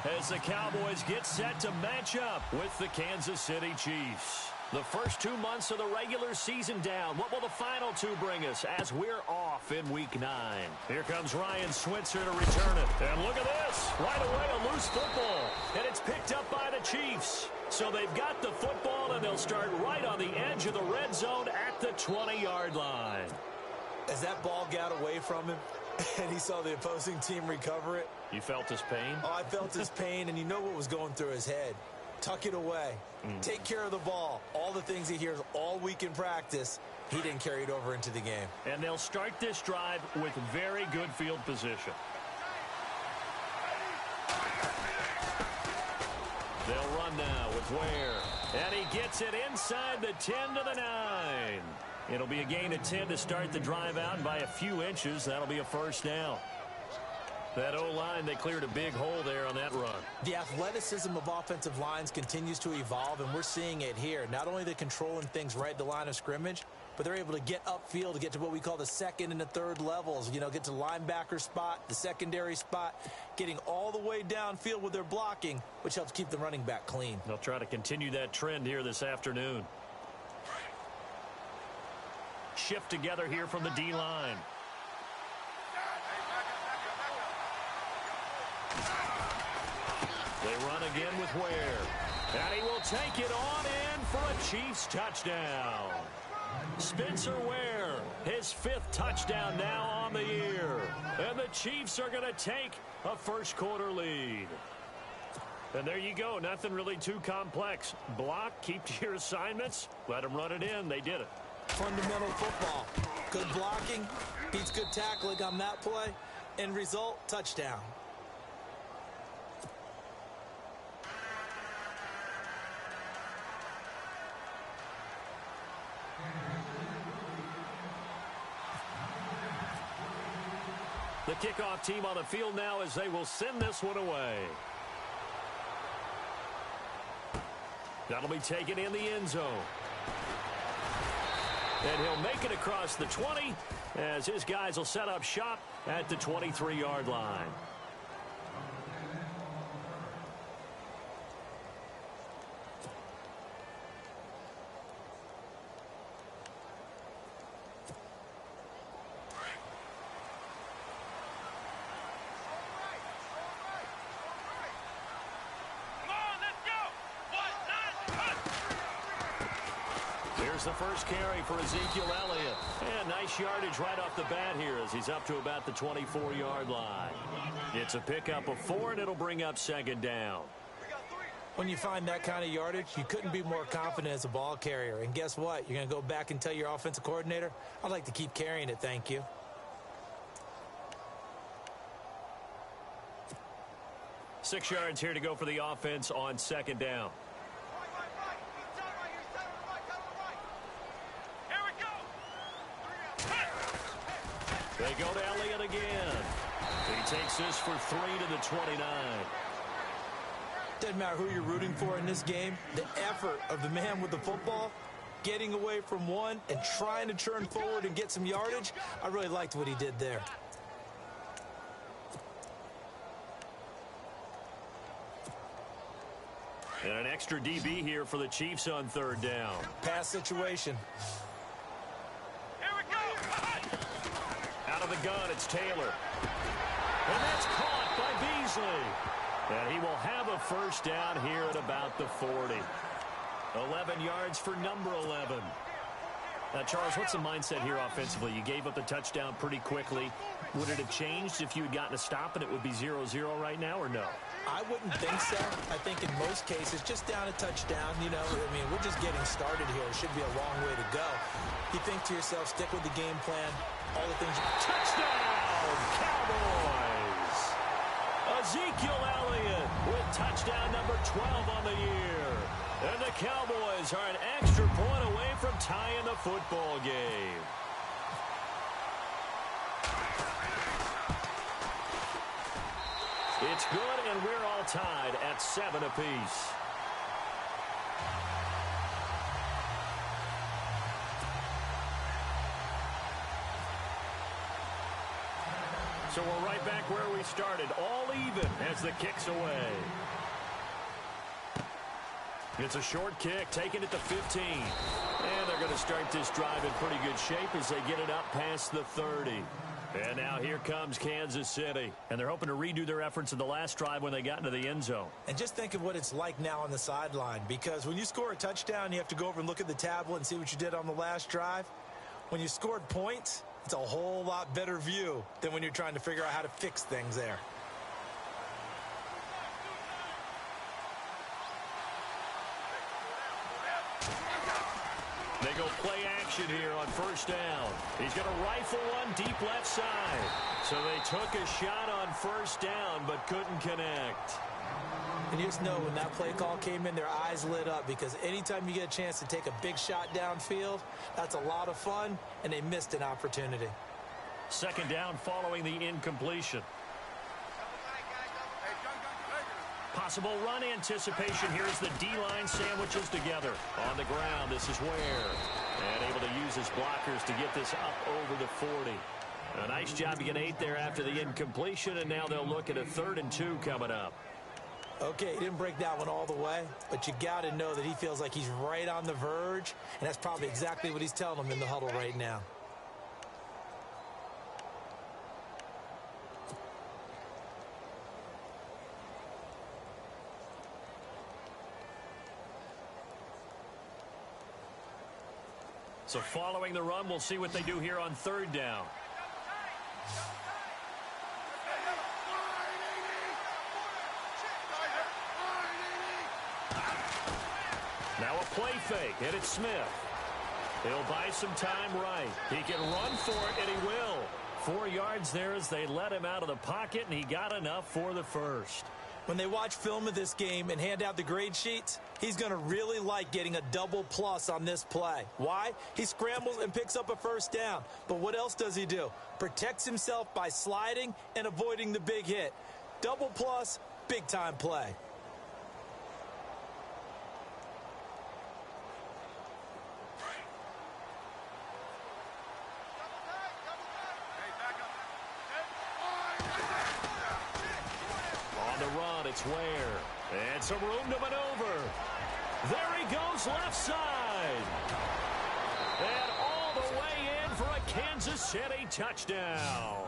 as the Cowboys get set to match up with the Kansas City Chiefs. The first 2 months of the regular season down. What will the final two bring us as we're off in Week 9? Here comes Ryan Switzer to return it. And look at this. Right away, a loose football. And it's picked up by the Chiefs. So they've got the football, and they'll start right on the edge of the red zone at the 20-yard line. As that ball got away from him, and he saw the opposing team recover it. You felt his pain? Oh, I felt his pain, and you know what was going through his head. Tuck it away. Take care of the ball. All the things he hears all week in practice, he didn't carry it over into the game. And they'll start this drive with very good field position. They'll run now with Ware. And he gets it inside the 10 to the 9. It'll be a gain of 10 to start the drive out, and by a few inches, that'll be a first down. That O-line, they cleared a big hole there on that run. The athleticism of offensive lines continues to evolve, and we're seeing it here. Not only they're controlling things right at the line of scrimmage, but they're able to get upfield to get to what we call the second and the third levels. You know, get to the linebacker spot, the secondary spot, getting all the way downfield with their blocking, which helps keep the running back clean. They'll try to continue that trend here this afternoon. Shift together here from the D-line. They run again with Ware. And he will take it on in for a Chiefs touchdown. Spencer Ware, his 5th touchdown now on the year. And the Chiefs are going to take a first-quarter lead. And there you go. Nothing really too complex. Block, keep to your assignments, let them run it in. They did it. Fundamental football. Good blocking, beats good tackling on that play. End result, touchdown. The kickoff team on the field now as they will send this one away. That'll be taken in the end zone. And he'll make it across the 20 as his guys will set up shop at the 23-yard line. The first carry for Ezekiel Elliott. And nice yardage right off the bat here as he's up to about the 24-yard line. It's a pickup of 4, and it'll bring up second down. When you find that kind of yardage, you couldn't be more confident as a ball carrier. And guess what? You're going to go back and tell your offensive coordinator, I'd like to keep carrying it, thank you. Six yards here to go for the offense on second down. They go to Elliott again. He takes this for 3 to the 29. Doesn't matter who you're rooting for in this game. The effort of the man with the football, getting away from one and trying to turn forward and get some yardage, I really liked what he did there. And an extra DB here for the Chiefs on third down. Pass situation. Out of the gun, it's Taylor. And that's caught by Beasley. And he will have a first down here at about the 40. 11 yards for number 11. Now, Charles, what's the mindset here offensively? You gave up the touchdown pretty quickly. Would it have changed if you had gotten a stop and it would be 0-0 right now, or no? I wouldn't think so. I think in most cases, just down a touchdown, you know, I mean, we're just getting started here. It should be a long way to go. You think to yourself, stick with the game plan, all the things. Touchdown, Cowboys! Ezekiel Elliott with touchdown number 12 on the year. And the Cowboys are an extra point away from tying the football game. It's good, and we're all tied at 7 apiece. So we're right back where we started, all even as the kick's away. It's a short kick, taking it to 15. And they're going to start this drive in pretty good shape as they get it up past the 30. And now here comes Kansas City. And they're hoping to redo their efforts in the last drive when they got into the end zone. And just think of what it's like now on the sideline, because when you score a touchdown, you have to go over and look at the tablet and see what you did on the last drive. When you scored points, it's a whole lot better view than when you're trying to figure out how to fix things there. They go play action here on first down. He's going to rifle one deep left side. So they took a shot on first down but couldn't connect. And you just know when that play call came in, their eyes lit up, because anytime you get a chance to take a big shot downfield, that's a lot of fun, and they missed an opportunity. Second down following the incompletion. Possible run anticipation. Here's the D-line sandwiches together. On the ground, this is Ware. And able to use his blockers to get this up over the 40. A nice job to get 8 there after the incompletion, and now they'll look at a 3rd and 2 coming up. Okay, he didn't break that one all the way, but you got to know that he feels like he's right on the verge, and that's probably exactly what he's telling them in the huddle right now. So following the run, we'll see what they do here on 3rd down. Now a play fake, and it's Smith. He'll buy some time right. He can run for it, and he will. 4 yards there as they let him out of the pocket, and he got enough for the first. When they watch film of this game and hand out the grade sheets, he's going to really like getting a double plus on this play. Why? He scrambles and picks up a first down. But what else does he do? Protects himself by sliding and avoiding the big hit. Double plus, big time play. It's Ware. And some room to maneuver. There he goes left side. And all the way in for a Kansas City touchdown.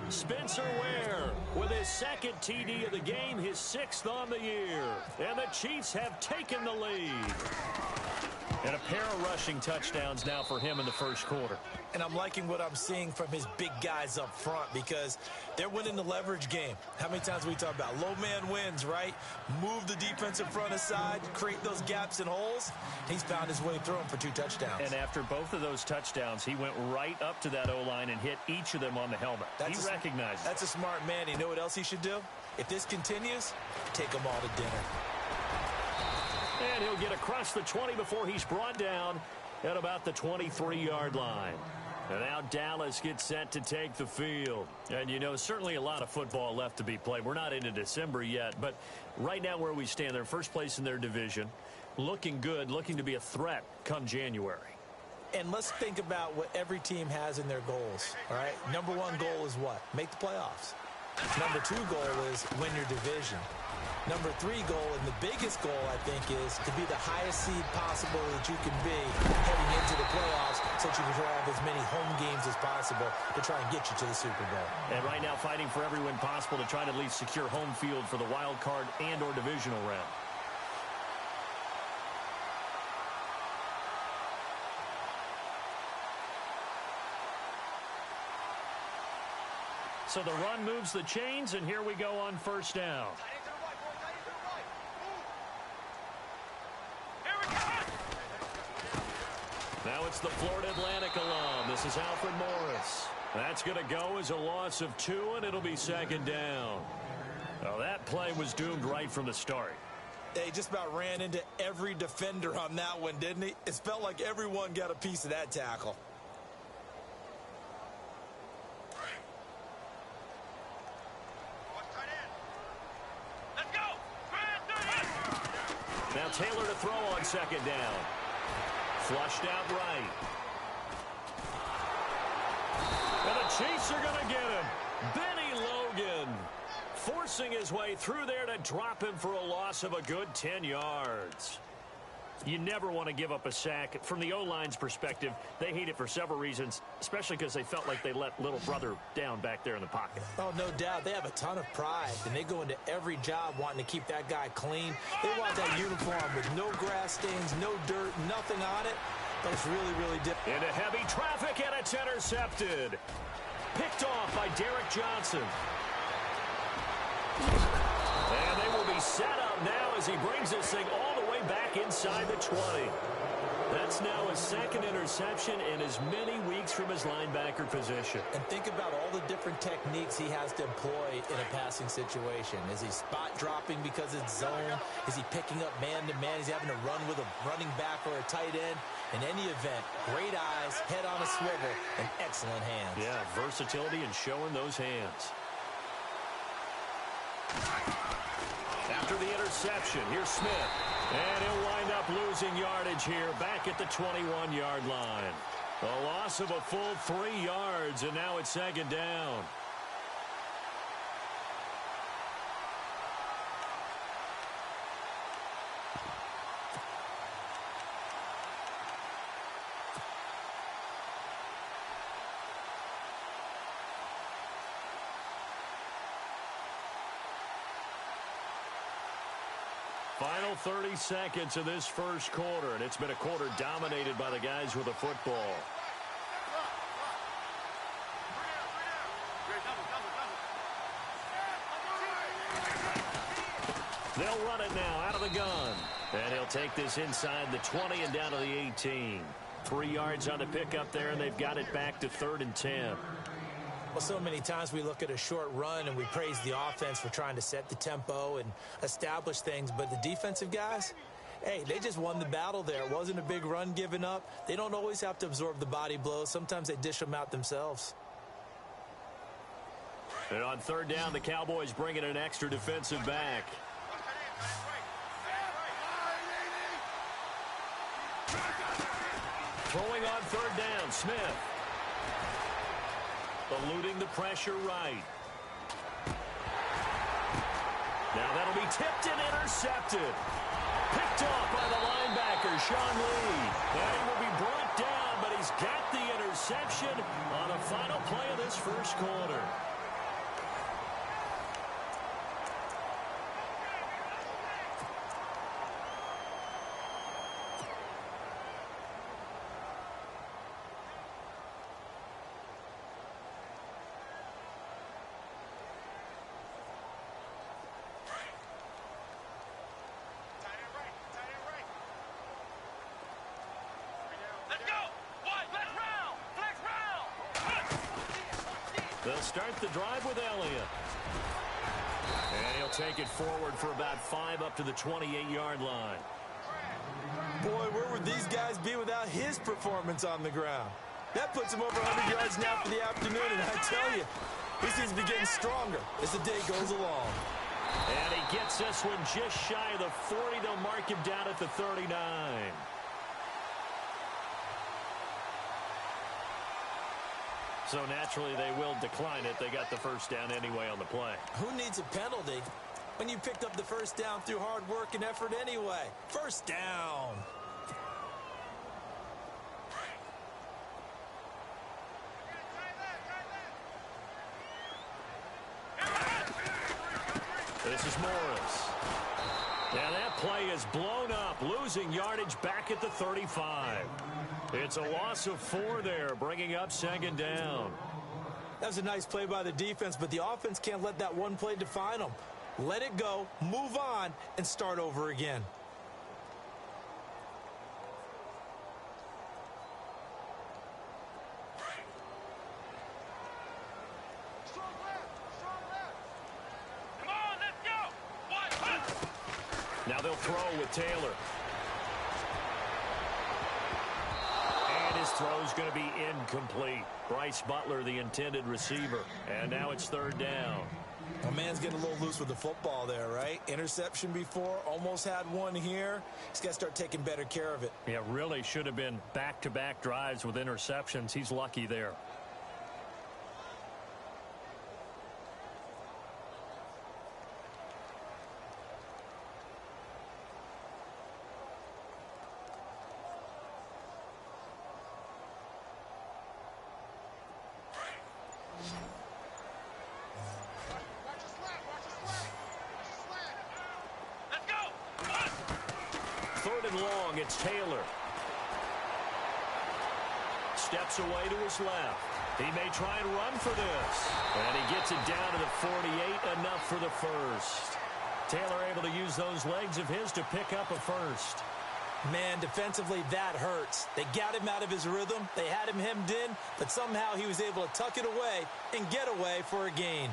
Spencer Ware with his 2nd TD of the game, his 6th on the year. And the Chiefs have taken the lead. And a pair of rushing touchdowns now for him in the first quarter. And I'm liking what I'm seeing from his big guys up front, because they're winning the leverage game. How many times we talk about low man wins, right? Move the defensive front aside, create those gaps and holes. He's found his way through them for 2 touchdowns. And after both of those touchdowns, he went right up to that O-line and hit each of them on the helmet. He recognized it. That's a smart man. You know what else he should do? If this continues, take them all to dinner. And he'll get across the 20 before he's brought down at about the 23-yard line. And now Dallas gets set to take the field. And, you know, certainly a lot of football left to be played. We're not into December yet, but right now where we stand, they're first place in their division. Looking good, looking to be a threat come January. And let's think about what every team has in their goals, all right? Number 1 goal is what? Make the playoffs. Number 2 goal is win your division. Number 3 goal, and the biggest goal, I think, is to be the highest seed possible that you can be heading into the playoffs, so that you can have as many home games as possible to try and get you to the Super Bowl. And right now fighting for every win possible to try to at least secure home field for the wild card and or divisional round. So the run moves the chains, and here we go on first down. Now it's the Florida Atlantic alum. This is Alfred Morris. That's going to go as a loss of 2, and it'll be 2nd down. Well, that play was doomed right from the start. They just about ran into every defender on that one, didn't he? It felt like everyone got a piece of that tackle. Now Taylor to throw on 2nd down. Flushed out right. And the Chiefs are going to get him. Benny Logan forcing his way through there to drop him for a loss of a good 10 yards. You never want to give up a sack. From the O-line's perspective, they hate it for several reasons, especially because they felt like they let little brother down back there in the pocket. Oh, no doubt. They have a ton of pride, and they go into every job wanting to keep that guy clean. They want that uniform with no grass stains, no dirt, nothing on it. But it's really, really different. Into heavy traffic, and it's intercepted. Picked off by Derek Johnson. And they will be set up now as he brings this thing all the way back inside the 20. That's now his second interception in as many weeks from his linebacker position. And think about all the different techniques he has to employ in a passing situation. Is he spot dropping because it's zone? Is he picking up man-to-man? Is he having to run with a running back or a tight end? In any event, great eyes, head on a swivel, and excellent hands. Yeah, versatility and showing those hands. After the interception, here's Smith. And he'll wind up losing yardage here back at the 21-yard line. A loss of a full 3 yards, and now it's second down. Final 30 seconds of this first quarter, and it's been a quarter dominated by the guys with the football. They'll run it now out of the gun. And he'll take this inside the 20 and down to the 18. 3 yards on the pickup there, and they've got it back to 3rd and 10. Well, so many times we look at a short run and we praise the offense for trying to set the tempo and establish things, but the defensive guys, hey, they just won the battle there. It wasn't a big run given up. They don't always have to absorb the body blows. Sometimes they dish them out themselves. And on 3rd down, the Cowboys bring in an extra defensive back. Throwing on 3rd down, Smith. Eluding the pressure right. Now that'll be tipped and intercepted. Picked off by the linebacker, Sean Lee. And he will be brought down, but he's got the interception on the final play of this first quarter. They'll start the drive with Elliott. And he'll take it forward for about 5 up to the 28-yard line. Boy, where would these guys be without his performance on the ground? That puts him over 100 yards now for the afternoon, and I tell you, he seems to be getting stronger as the day goes along. And he gets this one just shy of the 40. They'll mark him down at the 39. So naturally, they will decline it. They got the first down anyway on the play. Who needs a penalty when you picked up the first down through hard work and effort anyway? First down. This is Morris. Now that play is blown up, losing yardage back at the 35. It's a loss of 4 there, bringing up second down. That was a nice play by the defense, but the offense can't let that one play define them. Let it go, move on, and start over again. Now they'll throw with Taylor. And his throw's going to be incomplete. Bryce Butler, the intended receiver. And now it's 3rd down. A man's getting a little loose with the football there, right? Interception before, almost had one here. He's got to start taking better care of it. Yeah, really should have been back-to-back drives with interceptions. He's lucky there. and long. It's Taylor. Steps away to his left. He may try and run for this. And he gets it down to the 48, enough for the first. Taylor able to use those legs of his to pick up a first. Man, defensively, that hurts. They got him out of his rhythm. They had him hemmed in, but somehow he was able to tuck it away and get away for a gain.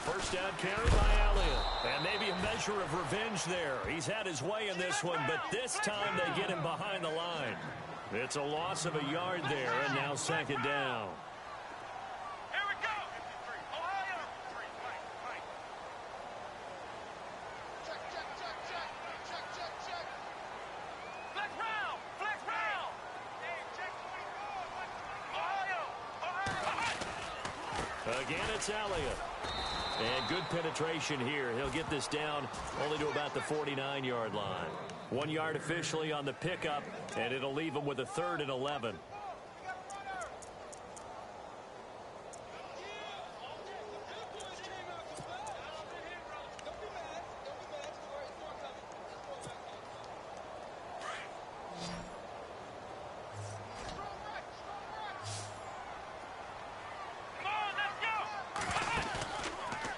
First down carry by Elliott. And maybe a measure of revenge there. He's had his way in this one, but this time they get him behind the line. It's a loss of a yard there, and now second down. Here we go. Ohio. Check. Flex round. Hey, check 24. Ohio. Again, it's Elliott. And good penetration here. He'll get this down only to about the 49-yard line. 1 yard officially on the pickup, and it'll leave him with a 3rd and 11.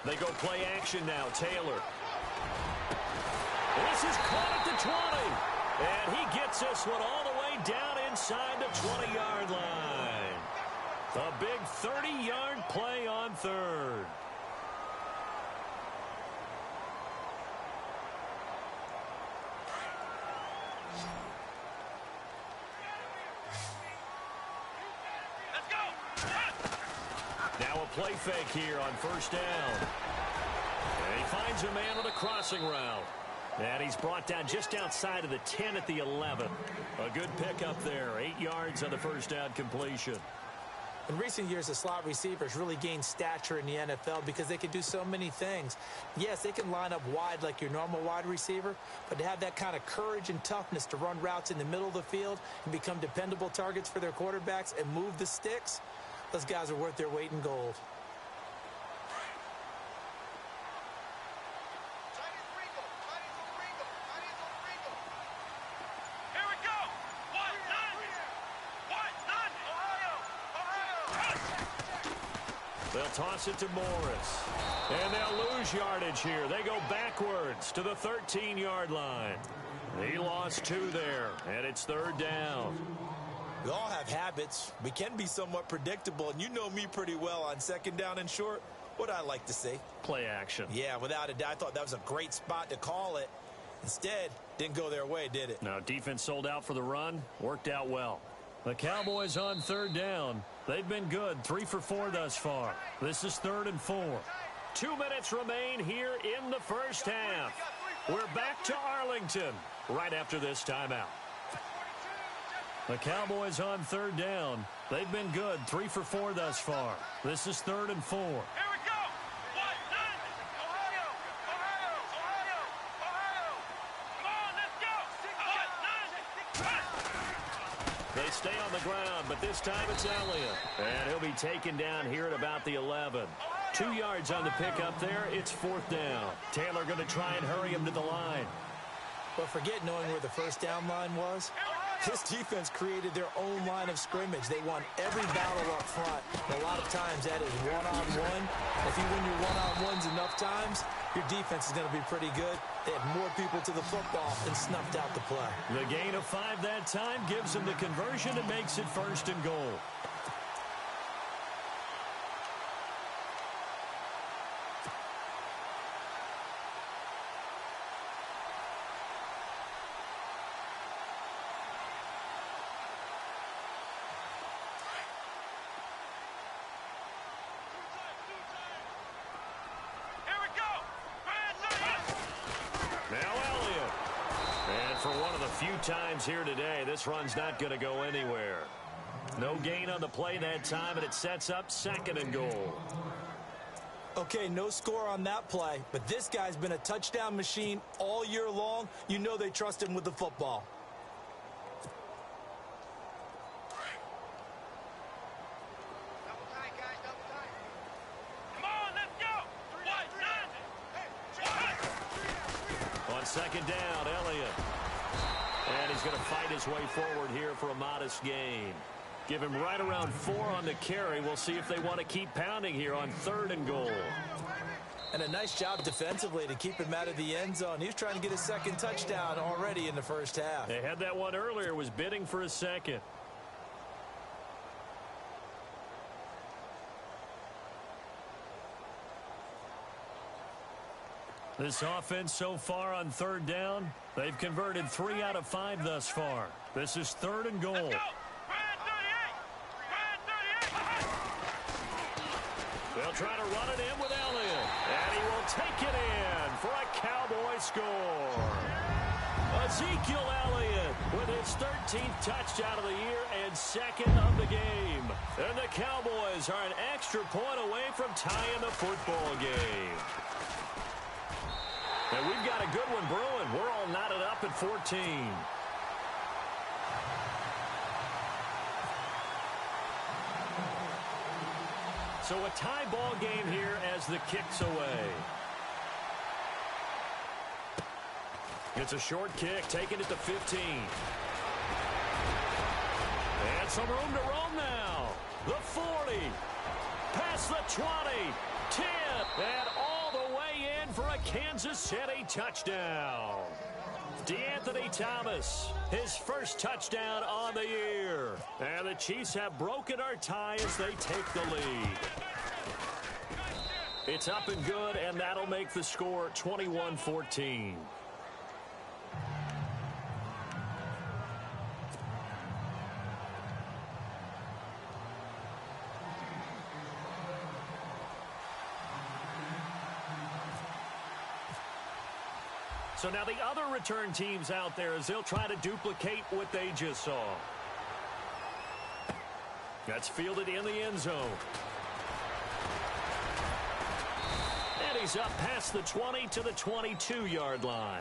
They go play action now. Taylor. This is caught at the 20. And he gets this one all the way down inside the 20-yard line. A big 30-yard play on 3rd. Let's go. Now a play fake here on first down. And he finds a man on a crossing route. And he's brought down just outside of the 10 at the 11. A good pickup there. 8 yards on the first down completion. In recent years, the slot receivers really gained stature in the NFL because they can do so many things. Yes, they can line up wide like your normal wide receiver, but to have that kind of courage and toughness to run routes in the middle of the field and become dependable targets for their quarterbacks and move the sticks, those guys are worth their weight in gold. Here we go. What? None. Ohio. They'll toss it to Morris. And they'll lose yardage here. They go backwards to the 13-yard line. He lost 2 there, and it's 3rd down. We all have habits. We can be somewhat predictable, and you know me pretty well on 2nd down and short. What I like to see. Play action. Yeah, without a doubt, I thought that was a great spot to call it. Instead, didn't go their way, did it? Now, defense sold out for the run. Worked out well. The Cowboys on 3rd down. They've been good. 3 for 4 thus far. This is 3rd and 4. 2 minutes remain here in the first half. We're back to Arlington right after this timeout. The Cowboys on 3rd down. They've been good. 3 for 4 thus far. This is 3rd and 4. Here we go. What? None. Ohio. Come on, let's go. What? None. They stay on the ground, but this time it's Elliott. And he'll be taken down here at about the 11. 2 yards on the pickup there. It's 4th down. Taylor going to try and hurry him to the line. But forget knowing where the first down line was. This defense created their own line of scrimmage. They won every battle up front. And a lot of times that is one-on-one. If you win your one-on-ones enough times, your defense is going to be pretty good. They had more people to the football and snuffed out the play. The gain of 5 that time gives them the conversion and makes it 1st and goal. For one of the few times here today, this run's not going to go anywhere. No gain on the play that time, and it sets up 2nd and goal. Okay, no score on that play, but this guy's been a touchdown machine all year long. You know they trust him with the football. second down, Elliott. And he's going to fight his way forward here for a modest gain. Give him right around 4 on the carry. We'll see if they want to keep pounding here on 3rd and goal. And a nice job defensively to keep him out of the end zone. He was trying to get his second touchdown already in the first half. They had that one earlier, was bidding for a second. This offense so far on 3rd down, they've converted 3 out of 5 thus far. This is 3rd and goal. They'll try to run it in with Elliott, and he will take it in for a Cowboy score. Ezekiel Elliott with his 13th touchdown of the year and 2nd of the game. And the Cowboys are an extra point away from tying the football game. And we've got a good one brewing. We're all knotted up at 14. So a tie ball game here as the kick's away. It's a short kick, taking it to 15. And some room to roam now. The 40. Past the 20. 10. And all the way in for a Kansas City touchdown. DeAnthony Thomas, his first touchdown on the year. And the Chiefs have broken our tie as they take the lead. It's up and good, and that'll make the score 21-14. So now the other return teams out there as they'll try to duplicate what they just saw. That's fielded in the end zone. And he's up past the 20 to the 22-yard line.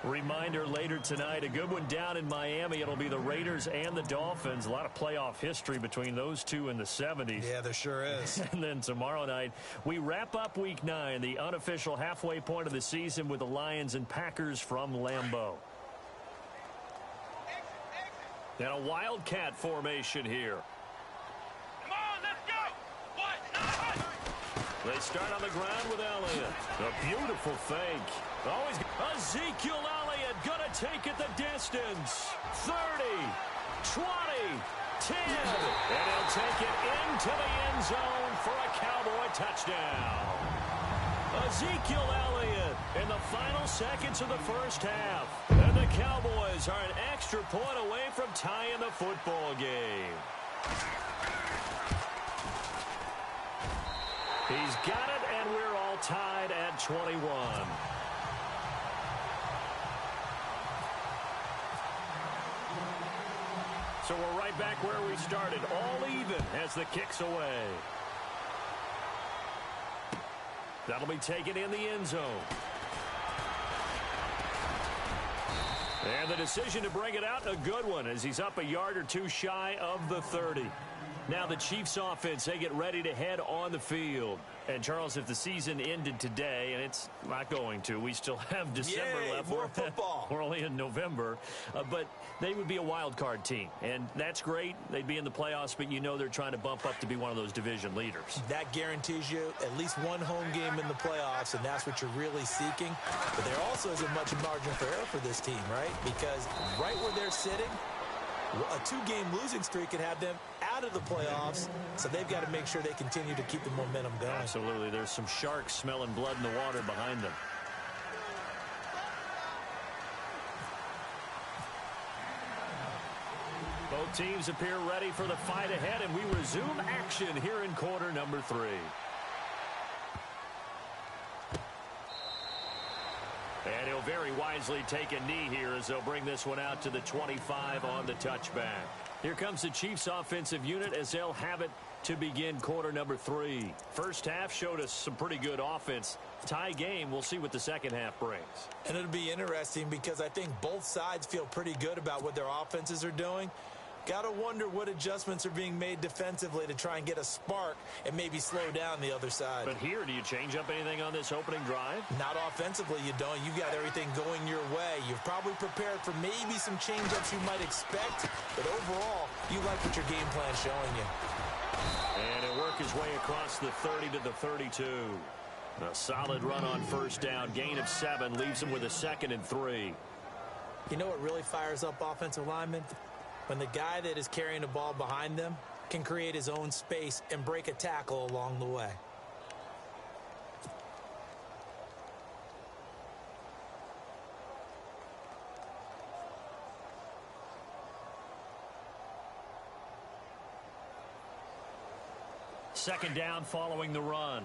Reminder later tonight, a good one down in Miami. It'll be the Raiders and the Dolphins. A lot of playoff history between those two in the 70s. Yeah, there sure is. And then tomorrow night, we wrap up Week 9, the unofficial halfway point of the season with the Lions and Packers from Lambeau. And a Wildcat formation here. Come on, let's go. They start on the ground with Elliott. A beautiful fake. Always Ezekiel Elliott gonna take it the distance. 30, 20, 10. And he'll take it into the end zone for a Cowboy touchdown. Ezekiel Elliott in the final seconds of the first half. And the Cowboys are an extra point away from tying the football game. He's got it, and we're all tied at 21. So we're right back where we started, all even as the kick's away. That'll be taken in the end zone. And the decision to bring it out, a good one, as he's up a yard or two shy of the 30. Now the Chiefs offense, they get ready to head on the field. And, Charles, if the season ended today, and it's not going to, we still have December left. More football. We're only in November. But they would be a wild card team. And that's great. They'd be in the playoffs, but you know they're trying to bump up to be one of those division leaders. That guarantees you at least one home game in the playoffs, and that's what you're really seeking. But there also isn't much margin for error for this team, right? Because right where they're sitting, a 2-game losing streak could have them out of the playoffs, so they've got to make sure they continue to keep the momentum going. Absolutely. There's some sharks smelling blood in the water behind them. Both teams appear ready for the fight ahead, and we resume action here in quarter number 3. And he'll very wisely take a knee here as they'll bring this one out to the 25 on the touchback. Here comes the Chiefs offensive unit as they'll have it to begin quarter number 3. First half showed us some pretty good offense. Tie game, we'll see what the second half brings. And it'll be interesting because I think both sides feel pretty good about what their offenses are doing. Got to wonder what adjustments are being made defensively to try and get a spark and maybe slow down the other side. But here, do you change up anything on this opening drive? Not offensively, you don't. You got everything going your way. You've probably prepared for maybe some change-ups you might expect, but overall, you like what your game plan's showing you. And it worked his way across the 30 to the 32. A solid run on first down. Gain of 7 leaves him with a 2nd and 3. You know what really fires up offensive linemen? When the guy that is carrying the ball behind them can create his own space and break a tackle along the way. Second down following the run.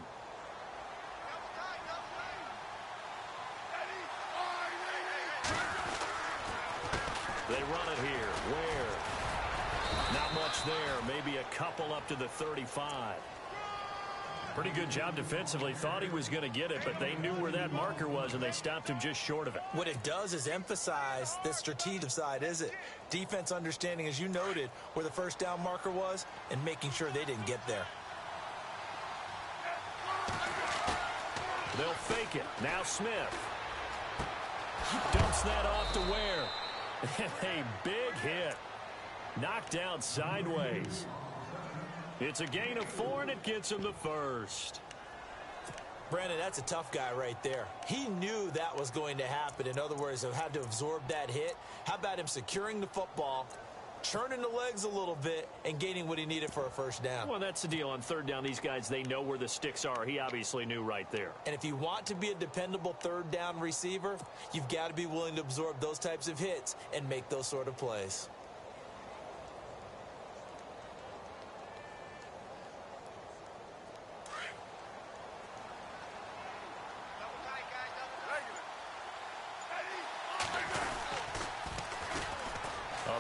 They run it here. Where? Not much there. Maybe a couple up to the 35. Pretty good job defensively. Thought he was going to get it, but they knew where that marker was, and they stopped him just short of it. What it does is emphasize the strategic side, is it? Defense understanding, as you noted, where the first down marker was and making sure they didn't get there. They'll fake it. Now Smith. Dumps that off to Ware. A big hit. Knocked down sideways. It's a gain of 4, and it gets him the first. Brandon, that's a tough guy right there. He knew that was going to happen. In other words, he had to absorb that hit. How about him securing the football, churning the legs a little bit, and gaining what he needed for a first down? Well, that's the deal. On third down, these guys, they know where the sticks are. He obviously knew right there. And if you want to be a dependable third down receiver, you've got to be willing to absorb those types of hits and make those sort of plays.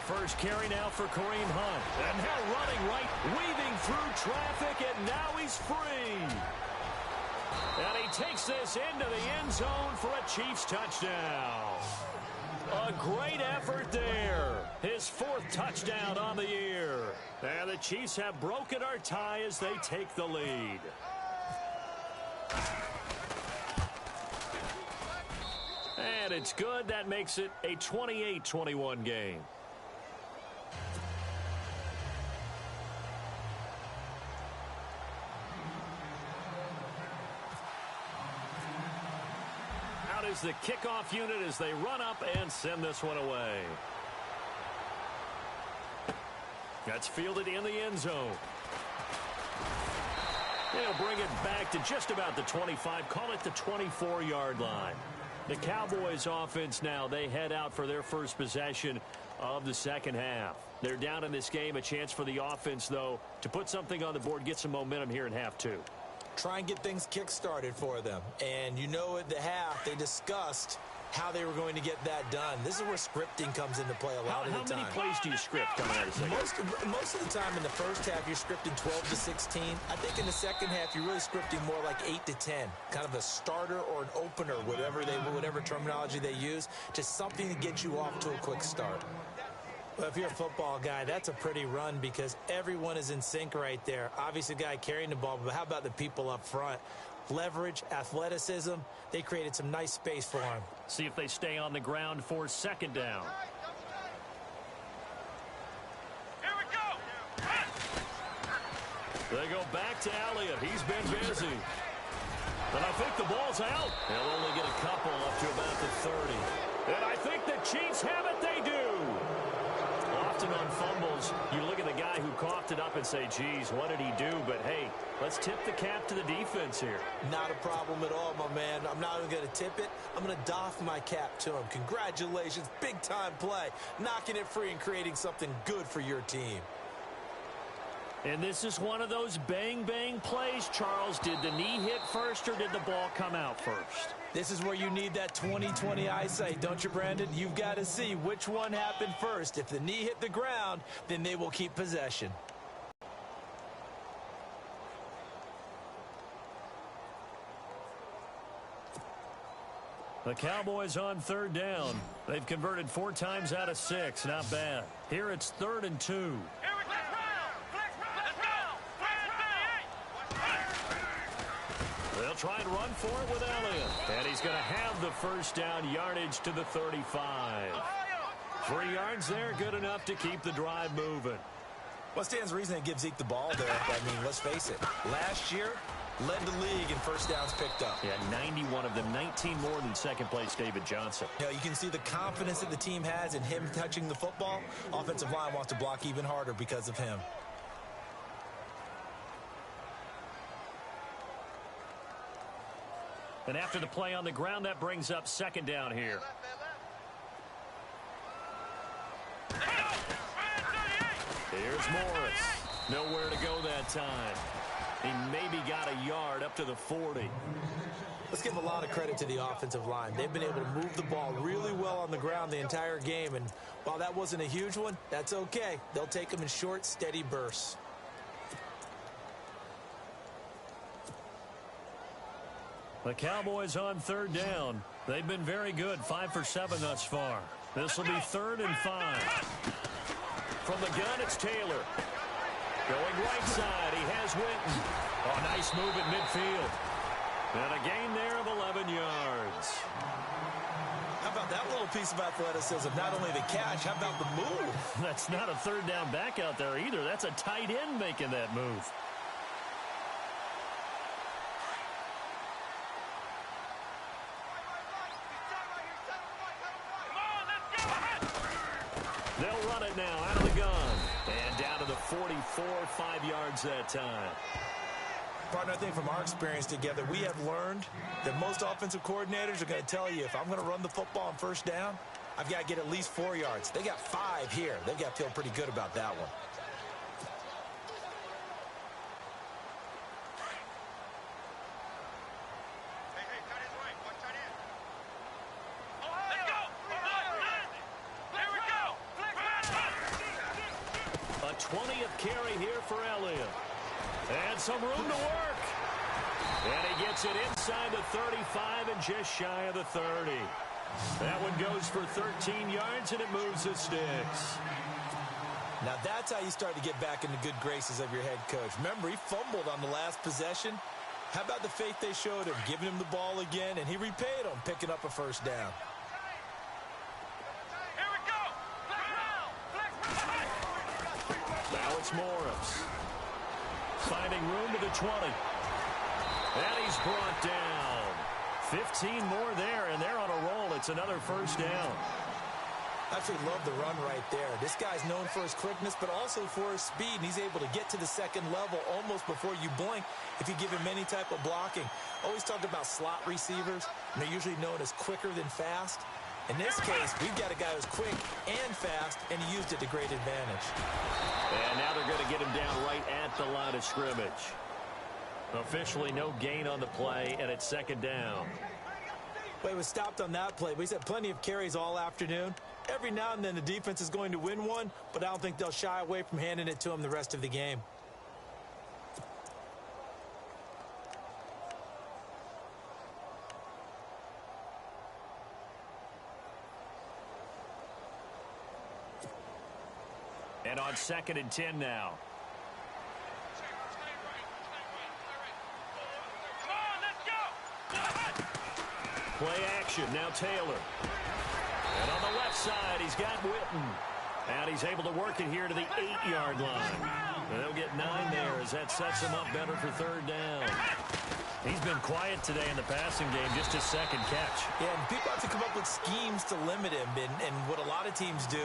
First carry now for Kareem Hunt. And now running right, weaving through traffic, and now he's free. And he takes this into the end zone for a Chiefs touchdown. A great effort there. His 4th touchdown on the year. And the Chiefs have broken our tie as they take the lead. And it's good. That makes it a 28-21 game. Is the kickoff unit as they run up and send this one away. That's fielded in the end zone. They'll bring it back to just about the 25, call it the 24-yard line. The Cowboys offense now, they head out for their first possession of the second half. They're down in this game, a chance for the offense, though, to put something on the board, get some momentum here in half 2. Try and get things kick-started for them. And you know at the half, they discussed how they were going to get that done. This is where scripting comes into play a lot of the time. How many plays do you script coming out of second? Most of the time in the first half, you're scripting 12 to 16. I think in the second half, you're really scripting more like 8 to 10. Kind of a starter or an opener, whatever terminology they use, just something to get you off to a quick start. Well, if you're a football guy, that's a pretty run because everyone is in sync right there. Obviously, the guy carrying the ball, but how about the people up front? Leverage, athleticism, they created some nice space for him. See if they stay on the ground for second down. Here we go. They go back to Elliott. He's been busy. And I think the ball's out. They'll only get a couple up to about the 30. And I think the Chiefs have it. They do. Often on fumbles, you look at the guy who coughed it up and say, geez, what did he do? But, hey, let's tip the cap to the defense here. Not a problem at all, my man. I'm not even going to tip it. I'm going to doff my cap to him. Congratulations. Big-time play. Knocking it free and creating something good for your team. And this is one of those bang-bang plays, Charles. Did the knee hit first or did the ball come out first? This is where you need that 20/20 eyesight, don't you, Brandon? You've got to see which one happened first. If the knee hit the ground, then they will keep possession. The Cowboys on third down. They've converted 4 times out of 6. Not bad. Here it's 3rd and 2. Here we go. Let's go. They'll try and run for it with Elliott. And he's going to have the first down, yardage to the 35. 3 yards there, good enough to keep the drive moving. What stands to reason they give Zeke the ball there? I mean, let's face it. Last year, led the league in first downs picked up. Yeah, 91 of them, 19 more than second place David Johnson. You know, you can see the confidence that the team has in him touching the football. Offensive line wants to block even harder because of him. And after the play on the ground, that brings up 2nd down here. Here's Morris. Nowhere to go that time. He maybe got a yard up to the 40. Let's give a lot of credit to the offensive line. They've been able to move the ball really well on the ground the entire game. And while that wasn't a huge one, that's okay. They'll take them in short, steady bursts. The Cowboys on 3rd down. They've been very good, 5 for 7 thus far. This will be 3rd and 5. From the gun, it's Taylor. Going right side, he has Witten. Oh, nice move at midfield. And a gain there of 11 yards. How about that little piece of athleticism? Not only the catch, how about the move? That's not a 3rd down back out there either. That's a tight end making that move. They'll run it now out of the gun. And down to the 44, 5 yards that time. Partner, I think from our experience together, we have learned that most offensive coordinators are going to tell you, if I'm going to run the football on first down, I've got to get at least 4 yards. They got 5 here. They've got to feel pretty good about that one. A 20th carry here for Elliott. And some room to work. And he gets it inside the 35 and just shy of the 30. That one goes for 13 yards, and it moves the sticks. Now that's how you start to get back in the good graces of your head coach. Remember, he fumbled on the last possession. How about the faith they showed him, giving him the ball again, and he repaid them, picking up a first down. Now it's Morris. Finding room to the 20. And he's brought down. 15 more there, and they're on a roll. It's another first down. I actually love the run right there. This guy's known for his quickness, but also for his speed. And he's able to get to the second level almost before you blink if you give him any type of blocking. Always talk about slot receivers, and they're usually known as quicker than fast. In this case, we've got a guy who's quick and fast, and he used it to great advantage. And now they're going to get him down right at the line of scrimmage. Officially no gain on the play, and it's second down. Well, he was stopped on that play, but he's had plenty of carries all afternoon. Every now and then the defense is going to win one, but I don't think they'll shy away from handing it to him the rest of the game. And on 2nd and 10 now. Play action, now Taylor. And on the left side, he's got Witten. And he's able to work it here to the 8-yard line. And they'll get 9 there as that sets him up better for third down. He's been quiet today in the passing game, just his second catch. Yeah, and people have to come up with schemes to limit him. And what a lot of teams do,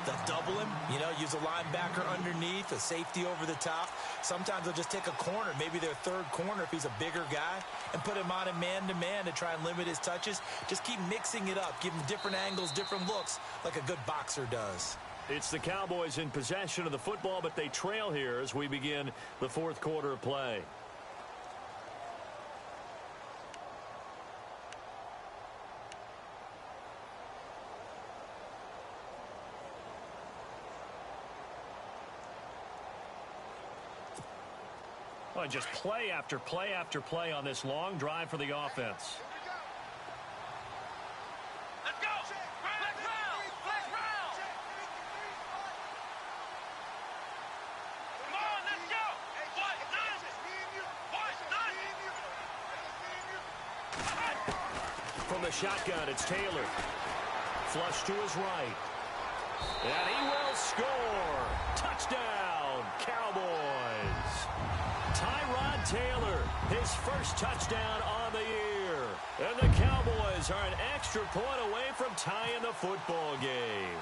they'll double him, you know, use a linebacker underneath, a safety over the top. Sometimes they'll just take a corner, maybe their third corner if he's a bigger guy, and put him on a man-to-man to try and limit his touches. Just keep mixing it up, give him different angles, different looks, like a good boxer does. It's the Cowboys in possession of the football, but they trail here as we begin the fourth quarter of play. Oh, just play after play after play on this long drive for the offense. From the shotgun, it's Taylor. Flush to his right. And he will score. Touchdown, Cowboys. Tyrod Taylor, his first touchdown on the year. And the Cowboys are an extra point away from tying the football game.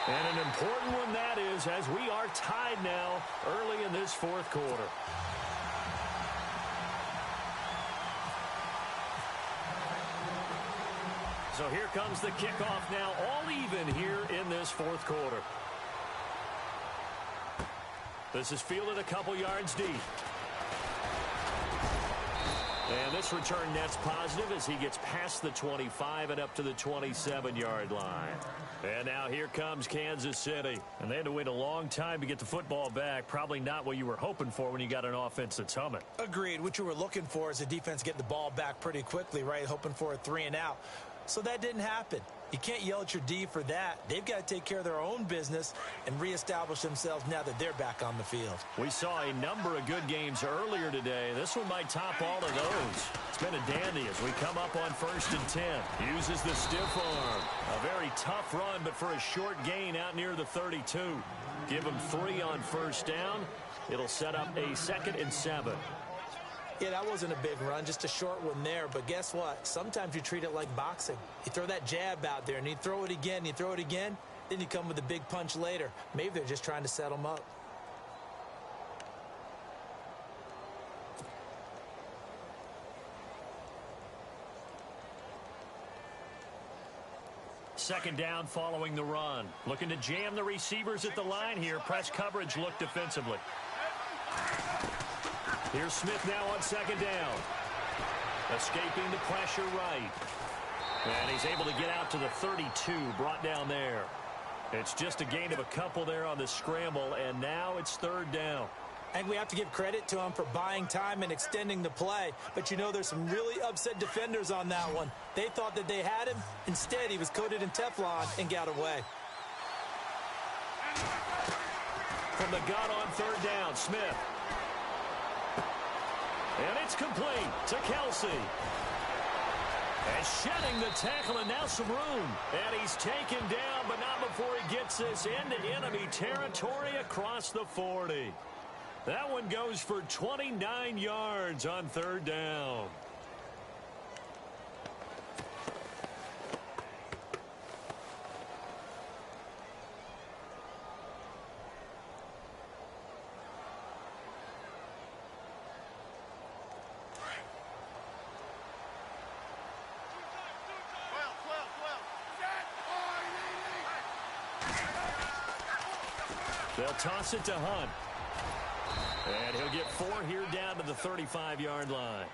And an important one that is, as we are tied now early in this fourth quarter. So here comes the kickoff now, all even here in this fourth quarter. This is fielded a couple yards deep. And this return net's positive as he gets past the 25 and up to the 27-yard line. And now here comes Kansas City. And they had to wait a long time to get the football back. Probably not what you were hoping for when you got an offense that's humming. Agreed. What you were looking for is the defense get the ball back pretty quickly, right? Hoping for a 3 and out. So that didn't happen. You can't yell at your D for that. They've got to take care of their own business and reestablish themselves now that they're back on the field. We saw a number of good games earlier today. This one might top all of those. It's been a dandy as we come up on 1st and 10. Uses the stiff arm. A very tough run, but for a short gain out near the 32. Give him 3 on first down. It'll set up a 2nd and 7. Yeah, that wasn't a big run, just a short one there. But guess what? Sometimes you treat it like boxing. You throw that jab out there, and you throw it again, you throw it again, then you come with a big punch later. Maybe they're just trying to set them up. Second down following the run. Looking to jam the receivers at the line here. Press coverage look defensively. Here's Smith now on 2nd down. Escaping the pressure right. And he's able to get out to the 32, brought down there. It's just a gain of a couple there on the scramble, and now it's 3rd down. And we have to give credit to him for buying time and extending the play. But you know, there's some really upset defenders on that one. They thought that they had him. Instead, he was coated in Teflon and got away. From the gun on 3rd down, Smith. And it's complete to Kelsey. And shedding the tackle, and now some room. And he's taken down, but not before he gets this into enemy territory across the 40. That one goes for 29 yards on 3rd down. They'll toss it to Hunt. And he'll get 4 here down to the 35-yard line.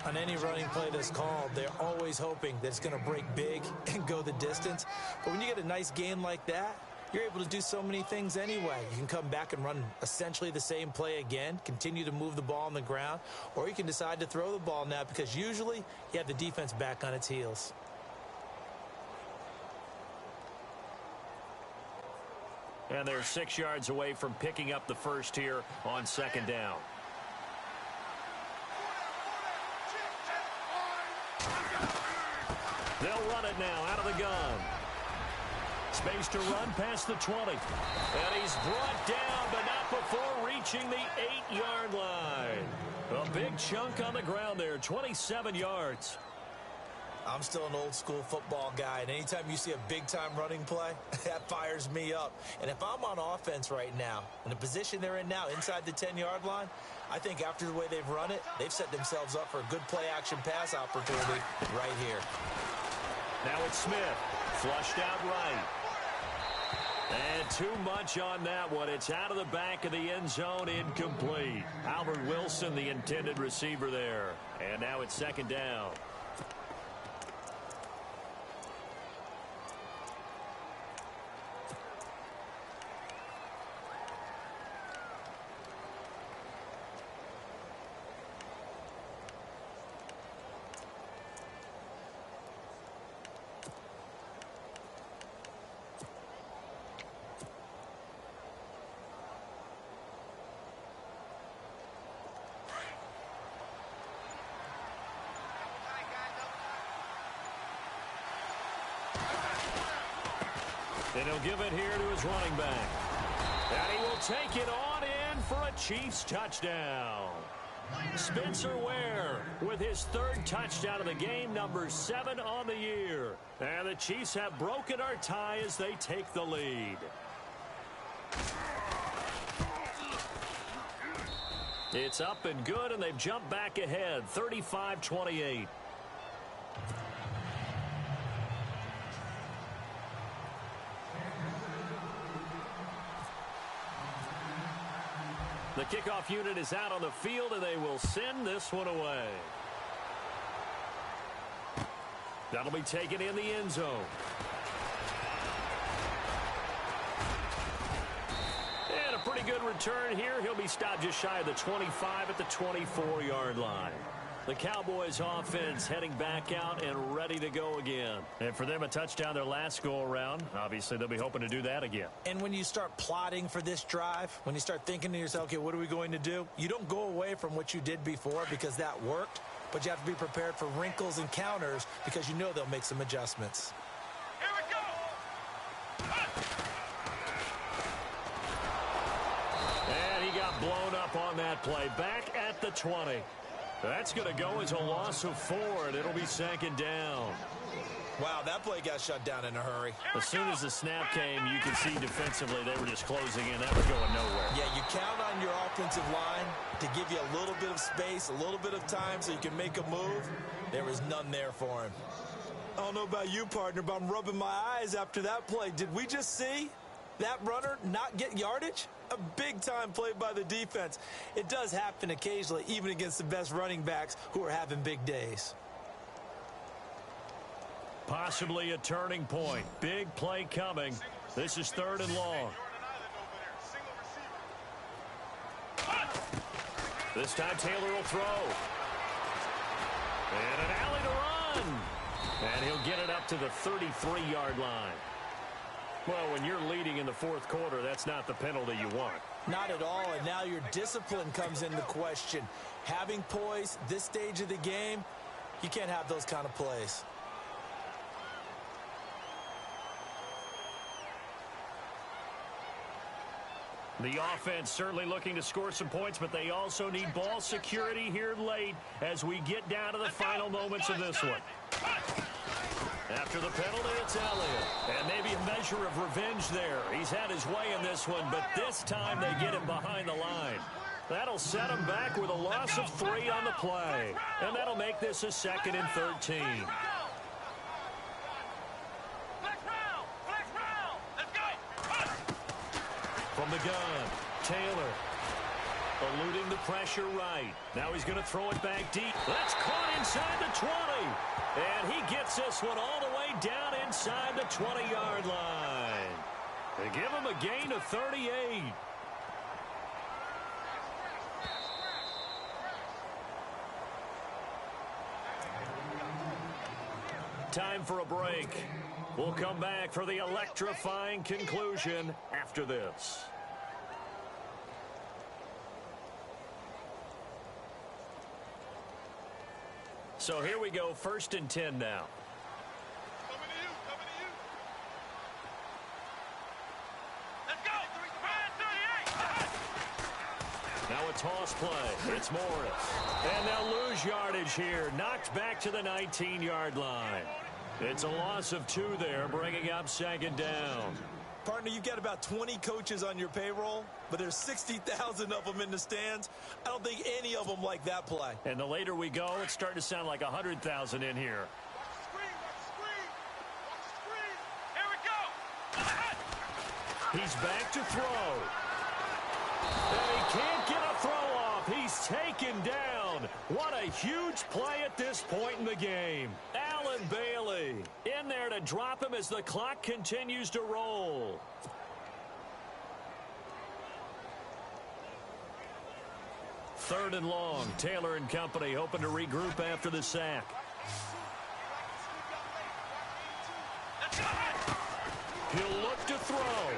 On any running play that's called, they're always hoping that it's going to break big and go the distance. But when you get a nice gain like that, you're able to do so many things anyway. You can come back and run essentially the same play again, continue to move the ball on the ground, or you can decide to throw the ball now because usually you have the defense back on its heels. And they're 6 yards away from picking up the first here on 2nd down. They'll run it now out of the gun. Space to run past the 20. And he's brought down, but not before reaching the 8-yard line. A big chunk on the ground there, 27 yards. I'm still an old-school football guy, and anytime you see a big-time running play, that fires me up. And if I'm on offense right now, in the position they're in now, inside the 10-yard line, I think after the way they've run it, they've set themselves up for a good play-action pass opportunity right here. Now it's Smith, flushed out right. And too much on that one. It's out of the back of the end zone, incomplete. Albert Wilson, the intended receiver there. And now it's 2nd down. And he'll give it here to his running back. And he will take it on in for a Chiefs touchdown. Spencer Ware with his third touchdown of the game, number 7 on the year. And the Chiefs have broken our tie as they take the lead. It's up and good, and they've jumped back ahead, 35-28. The kickoff unit is out on the field, and they will send this one away. That'll be taken in the end zone. And a pretty good return here. He'll be stopped just shy of the 25 at the 24-yard line. The Cowboys offense heading back out and ready to go again. And for them, a touchdown their last go-around. Obviously, they'll be hoping to do that again. And when you start plotting for this drive, when you start thinking to yourself, okay, what are we going to do? You don't go away from what you did before because that worked, but you have to be prepared for wrinkles and counters because you know they'll make some adjustments. Here we go. And he got blown up on that play. Back at the 20. That's going to go as a loss of 4, and it'll be second down. Wow, that play got shut down in a hurry. As soon as the snap came, you could see defensively they were just closing in. That was going nowhere. Yeah, you count on your offensive line to give you a little bit of space, a little bit of time so you can make a move. There was none there for him. I don't know about you, partner, but I'm rubbing my eyes after that play. Did we just see that runner not get yardage? A big-time play by the defense. It does happen occasionally, even against the best running backs who are having big days. Possibly a turning point. Big play coming. This is 3rd and long. This time Taylor will throw. And an alley to run. And he'll get it up to the 33-yard line. Well, when you're leading in the 4th quarter, that's not the penalty you want. Not at all, and now your discipline comes into question. Having poise this stage of the game, you can't have those kind of plays. The offense certainly looking to score some points, but they also need ball security here late as we get down to the final moments of this one. After the penalty, it's Elliott. And maybe a measure of revenge there. He's had his way in this one, but this time they get him behind the line. That'll set him back with a loss of 3 on the play. And that'll make this a 2nd and 13. From the gun, Taylor. Eluding the pressure right. Now he's going to throw it back deep. That's caught inside the 20. And he gets this one all the way down inside the 20-yard line. They give him a gain of 38. Time for a break. We'll come back for the electrifying conclusion after this. So here we go, 1st and 10 now. Coming to you. Let's go. Now a toss play. It's Morris. And they'll lose yardage here. Knocked back to the 19-yard line. It's a loss of 2 there, bringing up 2nd down. Partner, you've got about 20 coaches on your payroll, but there's 60,000 of them in the stands. I don't think any of them like that play. And the later we go, it's starting to sound like 100,000 in here. Here we go. He's back to throw. And he can't get a throw off. He's taken down. What a huge play at this point in the game. Allen Bailey in there to drop him as the clock continues to roll. Third and long. Taylor and company hoping to regroup after the sack. He'll look to throw.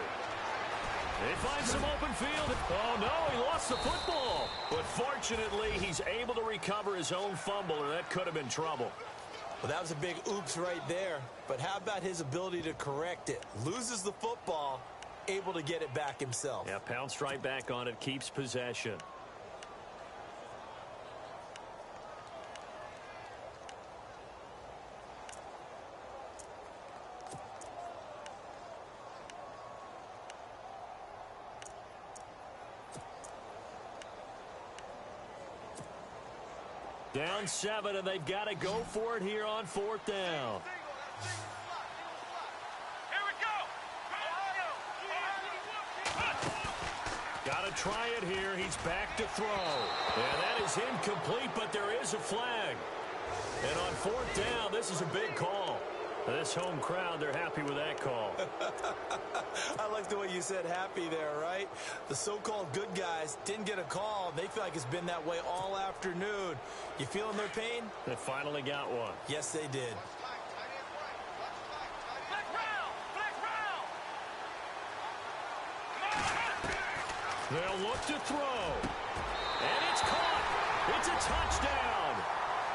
They find some open field. Oh, no, he lost the football. But fortunately, he's able to recover his own fumble, or that could have been trouble. Well, that was a big oops right there. But how about his ability to correct it? Loses the football, able to get it back himself. Yeah, pounced right back on it, keeps possession. Down 7, and they've got to go for it here on 4th down. Got to try it here. He's back to throw. And that is incomplete, but there is a flag. And on 4th down, this is a big call. This home crowd, they're happy with that call. I like the way you said happy there, right? The so-called good guys didn't get a call. They feel like it's been that way all afternoon. You feeling their pain? They finally got one. Yes, they did. They'll look to throw. And it's caught. It's a touchdown.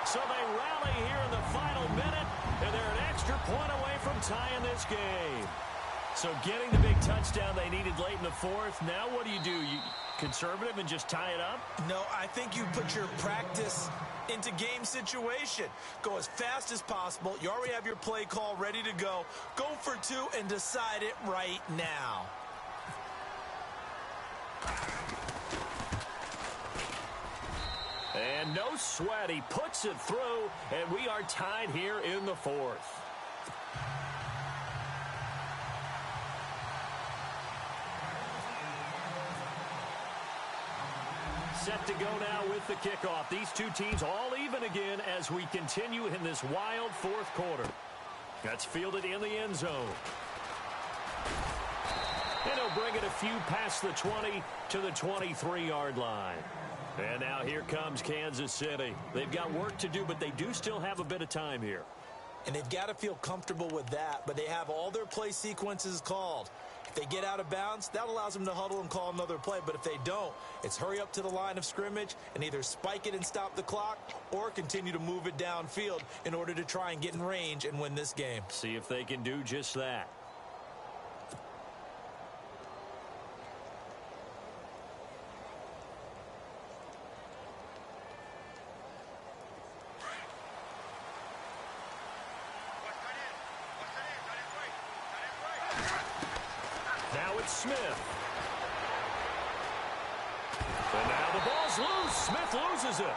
So they rally here in the final minute, and they're an extra point away from tying this game. So getting the big touchdown they needed late in the 4th. Now what do? You conservative and just tie it up? No, I think you put your practice into game situation. Go as fast as possible. You already have your play call ready to go. Go for 2 and decide it right now. And no sweat. He puts it through, and we are tied here in the 4th. Set to go now with the kickoff. These two teams all even again as we continue in this wild 4th quarter. That's fielded in the end zone. And he'll bring it a few past the 20 to the 23-yard line. And now here comes Kansas City. They've got work to do, but they do still have a bit of time here. And they've got to feel comfortable with that, but they have all their play sequences called. If they get out of bounds, that allows them to huddle and call another play. But if they don't, it's hurry up to the line of scrimmage and either spike it and stop the clock or continue to move it downfield in order to try and get in range and win this game. See if they can do just that. Smith. And now the ball's loose. Smith loses it.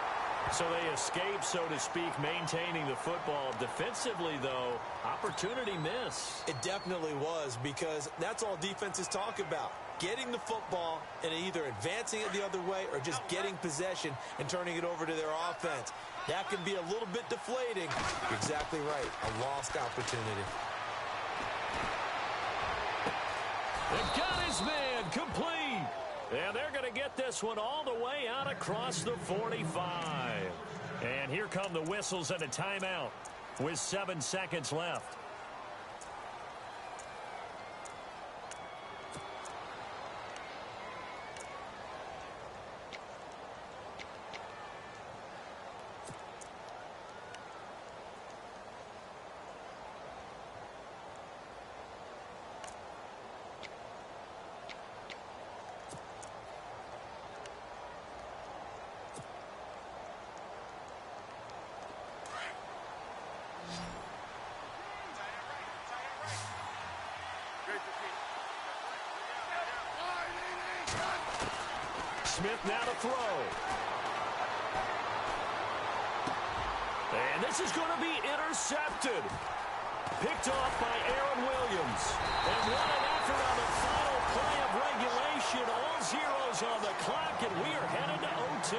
So they escape, so to speak, maintaining the football. Defensively, though, opportunity miss. It definitely was, because that's all defenses talk about. Getting the football and either advancing it the other way or just getting possession and turning it over to their offense. That can be a little bit deflating. You're exactly right. A lost opportunity. They've got his man complete. And they're going to get this one all the way out across the 45. And here come the whistles and a timeout with 7 seconds left. Smith now to throw. And this is going to be intercepted. Picked off by Aaron Williams. And what an effort on the final play of regulation. All zeros on the clock, and we are headed to OT.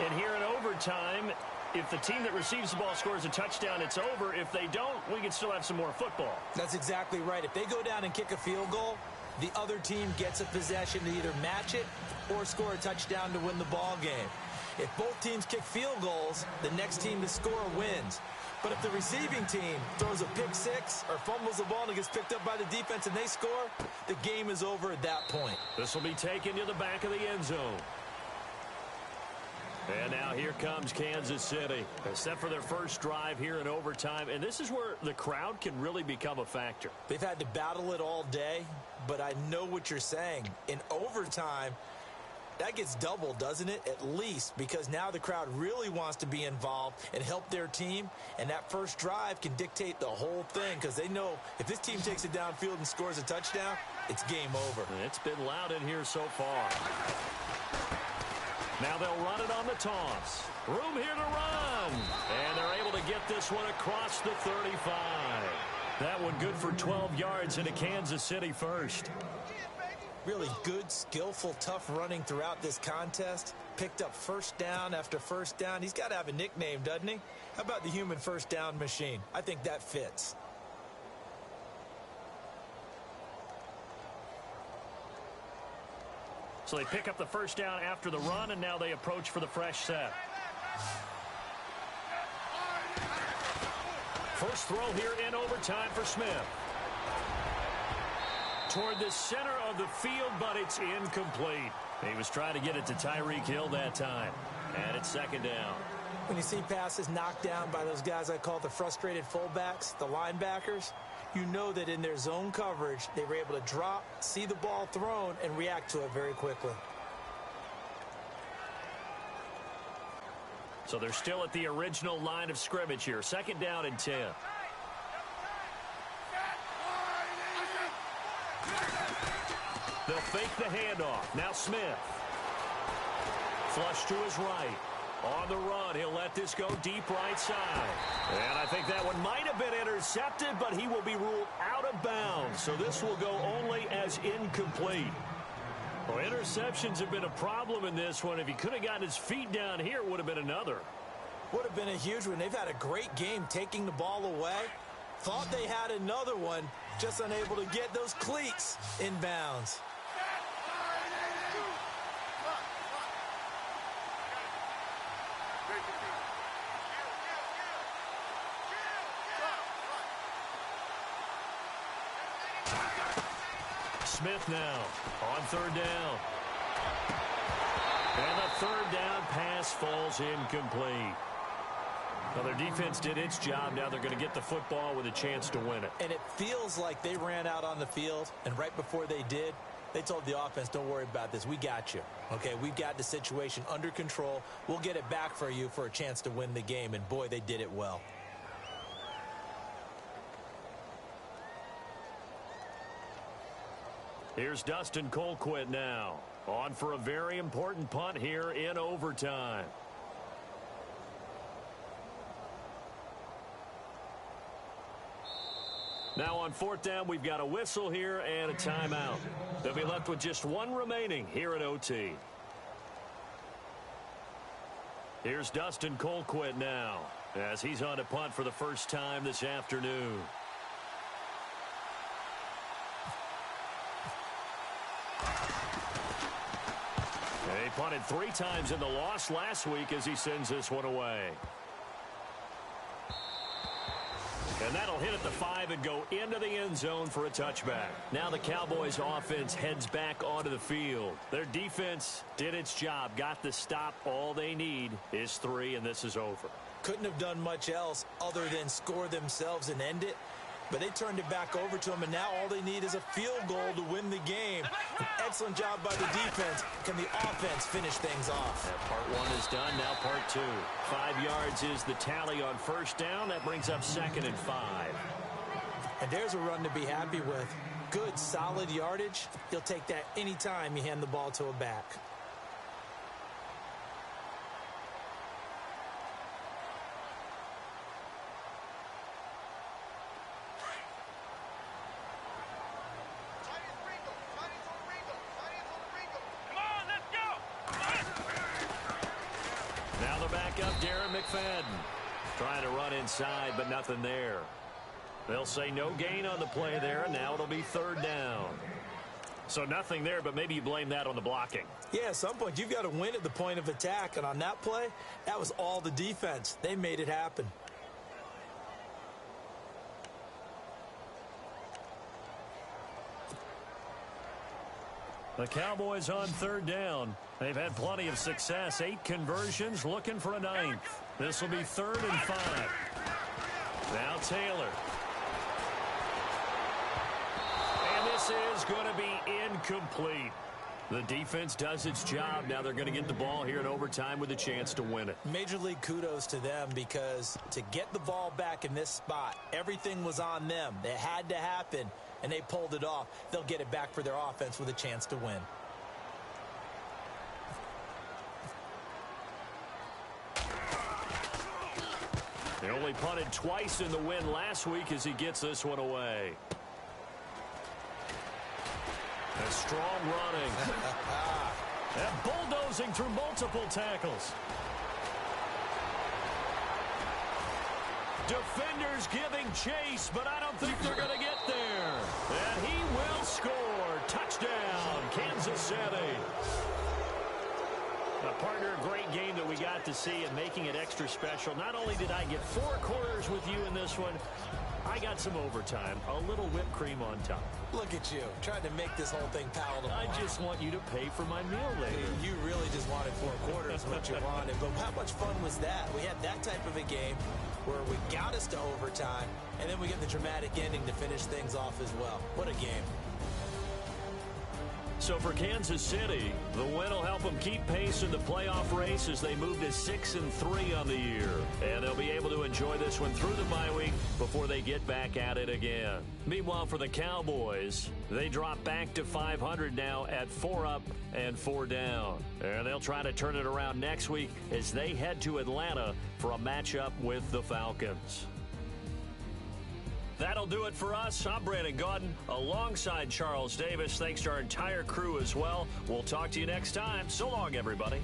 And here in overtime, if the team that receives the ball scores a touchdown, it's over. If they don't, we can still have some more football. That's exactly right. If they go down and kick a field goal, the other team gets a possession to either match it or score a touchdown to win the ball game. If both teams kick field goals, the next team to score wins. But if the receiving team throws a pick six or fumbles the ball and it gets picked up by the defense and they score, the game is over at that point. This will be taken to the back of the end zone. And now here comes Kansas City. Set for their first drive here in overtime. And this is where the crowd can really become a factor. They've had to battle it all day, but I know what you're saying. In overtime, that gets doubled, doesn't it? At least, because now the crowd really wants to be involved and help their team. And that first drive can dictate the whole thing because they know if this team takes it downfield and scores a touchdown, it's game over. It's been loud in here so far. Now they'll run it on the toss. Room here to run. And they're able to get this one across the 35. That one good for 12 yards into Kansas City first. Really good, skillful, tough running throughout this contest. Picked up first down after first down. He's got to have a nickname, doesn't he? How about the human first down machine? I think that fits. So they pick up the first down after the run, and now they approach for the fresh set. First throw here in overtime for Smith. Toward the center of the field, but it's incomplete. He was trying to get it to Tyreek Hill that time. And it's second down. When you see passes knocked down by those guys I call the frustrated fullbacks, the linebackers, you know that in their zone coverage, they were able to drop, see the ball thrown, and react to it very quickly. So they're still at the original line of scrimmage here. Second down and 10. They'll fake the handoff. Now Smith. Flush to his right. On the run, he'll let this go deep right side. And I think that one might have been intercepted, but he will be ruled out of bounds. So this will go only as incomplete. Well, interceptions have been a problem in this one. If he could have gotten his feet down here, it would have been another. Would have been a huge one. They've had a great game taking the ball away. Thought they had another one, just unable to get those cleats in bounds. Smith now on third down. And the third down pass falls incomplete. Well, their defense did its job. Now they're going to get the football with a chance to win it. And it feels like they ran out on the field, and right before they did, they told the offense, don't worry about this. We got you. Okay, we've got the situation under control. We'll get it back for you for a chance to win the game. And, boy, they did it well. Here's Dustin Colquitt now. On for a very important punt here in overtime. Now on fourth down, we've got a whistle here and a timeout. They'll be left with just one remaining here at OT. Here's Dustin Colquitt now as he's on to punt for the first time this afternoon. He punted 3 times in the loss last week as he sends this one away. And that'll hit at the 5 and go into the end zone for a touchback. Now the Cowboys offense heads back onto the field. Their defense did its job, got the stop. All they need is 3, and this is over. Couldn't have done much else other than score themselves and end it. But they turned it back over to them, and now all they need is a field goal to win the game. An excellent job by the defense. Can the offense finish things off? That part 1 is done. Now part 2. 5 yards is the tally on first down. That brings up 2nd and 5. And there's a run to be happy with. Good, solid yardage. You'll take that anytime you hand the ball to a back. Trying to run inside, but nothing there. They'll say no gain on the play there, and now it'll be third down. So nothing there, but maybe you blame that on the blocking. Yeah, at some point, you've got to win at the point of attack, and on that play, that was all the defense. They made it happen. The Cowboys on third down. They've had plenty of success. 8 conversions, looking for a 9th. This will be 3rd and 5. Now Taylor. And this is going to be incomplete. The defense does its job. Now they're going to get the ball here in overtime with a chance to win it. Major league kudos to them, because to get the ball back in this spot, everything was on them. It had to happen, and they pulled it off. They'll get it back for their offense with a chance to win. They only punted twice in the win last week as he gets this one away. A strong running. And bulldozing through multiple tackles. Defenders giving chase, but I don't think they're going to get there. And he will score. Touchdown, Kansas City. Partner, a great game that we got to see, and making it extra special. Not only did I get 4 quarters with you in this one, I got some overtime, a little whipped cream on top. Look at you, trying to make this whole thing palatable. I just want you to pay for my meal later. You really just wanted 4 quarters, what you wanted. But how much fun was that? We had that type of a game where we got us to overtime, and then we get the dramatic ending to finish things off as well. What a game. So for Kansas City, the win will help them keep pace in the playoff race as they move to 6-3 on the year. And they'll be able to enjoy this one through the bye week before they get back at it again. Meanwhile, for the Cowboys, they drop back to 500 now at 4 up and 4 down. And they'll try to turn it around next week as they head to Atlanta for a matchup with the Falcons. That'll do it for us. I'm Brandon Gaudin alongside Charles Davis. Thanks to our entire crew as well. We'll talk to you next time. So long, everybody.